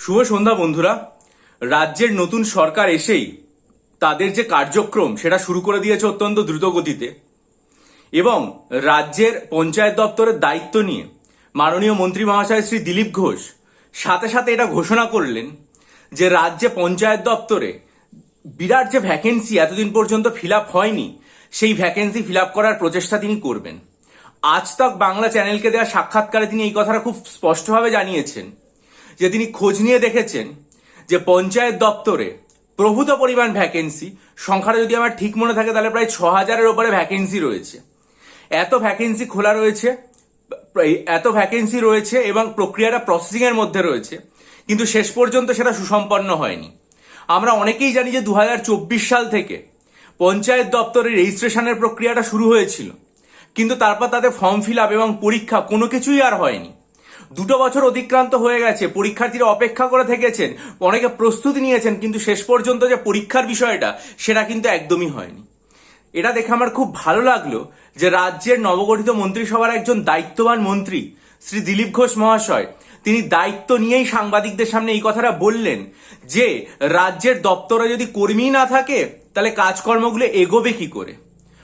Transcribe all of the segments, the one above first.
শুভ সন্ধ্যা বন্ধুরা। রাজ্যের নতুন সরকার এসেই তাদের যে কার্যক্রম সেটা শুরু করে দিয়েছে অত্যন্ত দ্রুত গতিতে, এবং রাজ্যের পঞ্চায়েত দপ্তরের দায়িত্ব নিয়ে মাননীয় মন্ত্রী মহাশয় শ্রী দিলীপ ঘোষ সাথে সাথে এটা ঘোষণা করলেন যে রাজ্যে পঞ্চায়েত দপ্তরে বিরাট যে ভ্যাকেন্সি এতদিন পর্যন্ত ফিল আপ হয়নি, সেই ভ্যাকেন্সি ফিল আপ করার প্রচেষ্টা তিনি করবেন। আজ তক বাংলা চ্যানেলকে দেওয়া সাক্ষাৎকারে তিনি এই কথাটা খুব স্পষ্টভাবে জানিয়েছেন যে তিনি খোঁজ নিয়ে দেখেছেন যে পঞ্চায়েত দপ্তরে প্রভূত পরিমাণ ভ্যাকেন্সি, সংখ্যাটা যদি আমার ঠিক মনে থাকে তাহলে প্রায় 6000-এর ওপরে ভ্যাকেন্সি রয়েছে। এত ভ্যাকেন্সি খোলা রয়েছে, এত ভ্যাকেন্সি রয়েছে এবং প্রক্রিয়াটা প্রসেসিং এর মধ্যে রয়েছে, কিন্তু শেষ পর্যন্ত সেটা সুসম্পন্ন হয়নি। আমরা অনেকেই জানি যে 2024 সাল থেকে পঞ্চায়েত দপ্তরের রেজিস্ট্রেশনের প্রক্রিয়াটা শুরু হয়েছিল, কিন্তু তারপর তাদের ফর্ম ফিল আপ এবং পরীক্ষা কোনো কিছুই আর হয়নি। 2 বছর অতিক্রান্ত হয়ে গেছে, পরীক্ষার্থীরা অপেক্ষা করে থেকেছেন, অনেকে প্রস্তুতি নিয়েছেন, কিন্তু শেষ পর্যন্ত যে পরীক্ষার বিষয়টা সেটা কিন্তু একদমই হয়নি। এটা দেখে আমার খুব ভালো লাগলো যে রাজ্যের নবগঠিত মন্ত্রিসভার একজন দায়িত্ববান মন্ত্রী শ্রী দিলীপ ঘোষ মহাশয় তিনি দায়িত্ব নিয়েই সাংবাদিকদের সামনে এই কথাটা বললেন যে রাজ্যের দপ্তরে যদি কর্মী না থাকে তাহলে কাজকর্মগুলো এগোবে কি করে।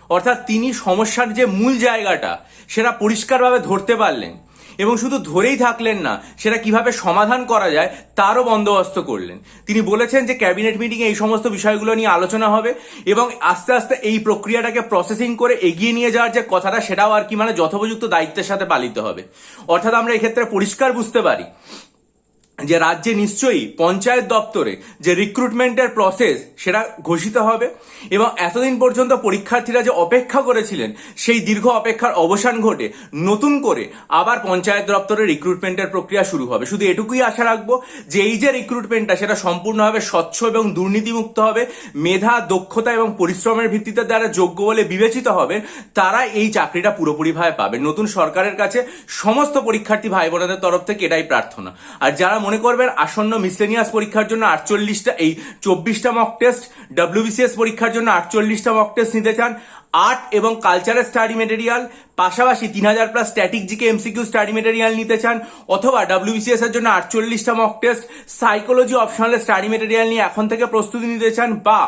অর্থাৎ তিনি সমস্যার যে মূল জায়গাটা সেটা পরিষ্কারভাবে ধরতে পারলেন, এবং শুধু ধরেই থাকলেন না, সেটা কিভাবে সমাধান করা যায় তারও বন্দোবস্ত করলেন। তিনি বলেছেন যে ক্যাবিনেট মিটিংয়ে এই সমস্ত বিষয়গুলো নিয়ে আলোচনা হবে এবং আস্তে আস্তে এই প্রক্রিয়াটাকে প্রসেসিং করে এগিয়ে নিয়ে যাওয়ার যে কথাটা সেটাও আর কি যথোপযুক্ত দায়িত্বের সাথে পালিত হবে। অর্থাৎ আমরা এক্ষেত্রে পরিষ্কার বুঝতে পারি যে রাজ্যে নিশ্চয়ই পঞ্চায়েত দপ্তরে যে রিক্রুটমেন্টের প্রসেস সেটা ঘোষিত হবে, এবং এতদিন পর্যন্ত পরীক্ষার্থীরা যে অপেক্ষা করেছিলেন সেই দীর্ঘ অপেক্ষার অবসান ঘটে নতুন করে আবার পঞ্চায়েত দপ্তরে রিক্রুটমেন্টের প্রক্রিয়া শুরু হবে। শুধু এটুকুই আশা রাখবো যে এই যে রিক্রুটমেন্টটা সেটা সম্পূর্ণভাবে স্বচ্ছ এবং দুর্নীতিমুক্ত হবে, মেধা, দক্ষতা এবং পরিশ্রমের ভিত্তিতে যারা যোগ্য বলে বিবেচিত হবে তারা এই চাকরিটা পুরোপুরিভাবে পাবেন। নতুন সরকারের কাছে সমস্ত পরীক্ষার্থী ভাই বোনেদের তরফ থেকে এটাই প্রার্থনা। আর যারা মনে করবেন আসন্ন মিসলেনিয়াস পরীক্ষার জন্য 24টা মক টেস্ট, WBCS পরীক্ষার জন্য 48টা মক টেস্ট নিতে চান, আর্ট এবং কালচারের স্টাডি মেটেরিয়াল, পাশাপাশি 3000+ static GK MCQ study material নিতে চান, অথবা WBCS এর জন্য 48টা mock test, psychology optional study material নিয়ে এখন থেকে প্রস্তুতি নিতে চান, বা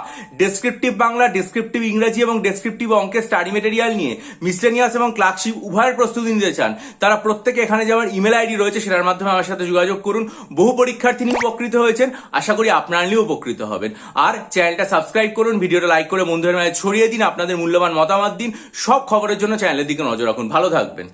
ডেসক্রিপটিভ বাংলা, ডেসক্রিপটিভ ইংরেজি এবং ডেসক্রিপটিভ অঙ্কের স্টাডি মেটেরিয়াল নিয়ে মিসলেনিয়াস এবং ক্লার্কশিপ উভয়ের প্রস্তুতি নিতে চান, তারা প্রত্যেকে এখানে যে আমার ইমেল আইডি রয়েছে সেটার মাধ্যমে আমার সাথে যোগাযোগ করুন। বহু পরীক্ষার্থী নিয়ে উপকৃত হয়েছেন, আশা করি আপনারা নিয়েও উপকৃত হবেন। আর চ্যানেলটা সাবস্ক্রাইব করুন, ভিডিওটা লাইক করে বন্ধুদের মাঝে ছড়িয়ে দিন, আপনাদের মূল্যবান মতামত দিন। সব খবরের জন্য চ্যানেলের দিকে নজর রাখুন। ভালো থাকবেন।